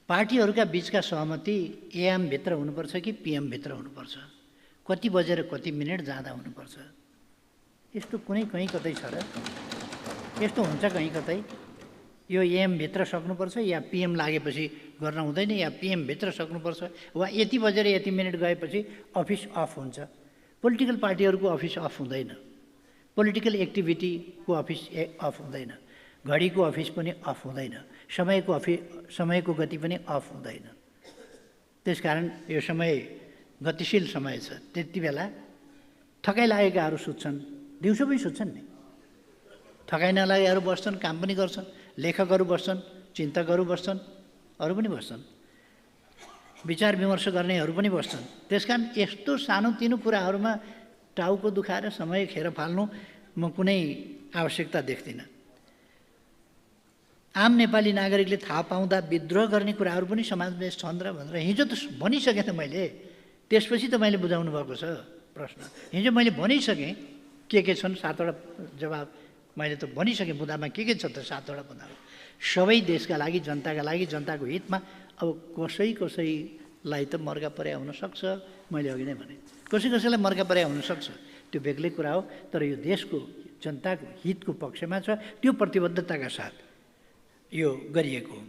पार्टीहरूका बीचका सहमति एएम भित्र हुनुपर्छ कि पीएम भित्र हुनुपर्छ, कति बजेर कति मिनेट जाँदा हुनुपर्छ, यस्तो कुनै कहीँ कतै छ र? यस्तो हुन्छ कहीँ कतै? यो एएम भित्र सक्नुपर्छ या पीएम लागेपछि गर्न हुँदैन, या पीएम भित्र सक्नुपर्छ, वा यति बजेर यति मिनेट गएपछि अफिस अफ हुन्छ? पोलिटिकल पार्टीहरूको अफिस अफ हुँदैन, पोलिटिकल एक्टिभिटीको अफिस अफ हुँदैन, घडीको अफिस पनि अफ हुँदैन, समयको गति पनि अफ हुँदैन। त्यसकारण यो समय गतिशील समय छ। त्यति बेला थकाइ लागेकाहरू सुत्छन्, दिउँसो पनि सुत्छन् नि, थकाइ नलागेकाहरू बस्छन्, काम पनि गर्छन्, लेखकहरू बस्छन्, चिन्तकहरू बस्छन्, अरू पनि बस्छन्, विचार विमर्श गर्नेहरू पनि बस्छन्। त्यसकारण यस्तो सानोतिनो कुराहरूमा टाउको दुखाएर समय खेर फाल्नु म कुनै आवश्यकता देख्दिनँ। आम नेपाली नागरिकले थाहा पाउँदा विद्रोह गर्ने कुराहरू पनि समाजमा छन् र भनेर हिजो त भनिसकेँ त मैले, त्यसपछि त मैले बुझाउनु भएको छ प्रश्न। हिजो मैले भनिसकेँ के छन्, 7वटा जवाब मैले त भनिसकेँ। बुदामा के छ त 7वटा बुदामा? सबै देशका लागि, जनताका लागि, जनताको हितमा। अब कसैलाई त मर्का परे हुन सक्छ, मैले अघि नै भने, कसैलाई मर्का परे हुन सक्छ, त्यो बेग्लै कुरा हो। तर यो देशको जनताको हितको पक्षमा छ, त्यो प्रतिबद्धताका साथ यो गरिएको हो।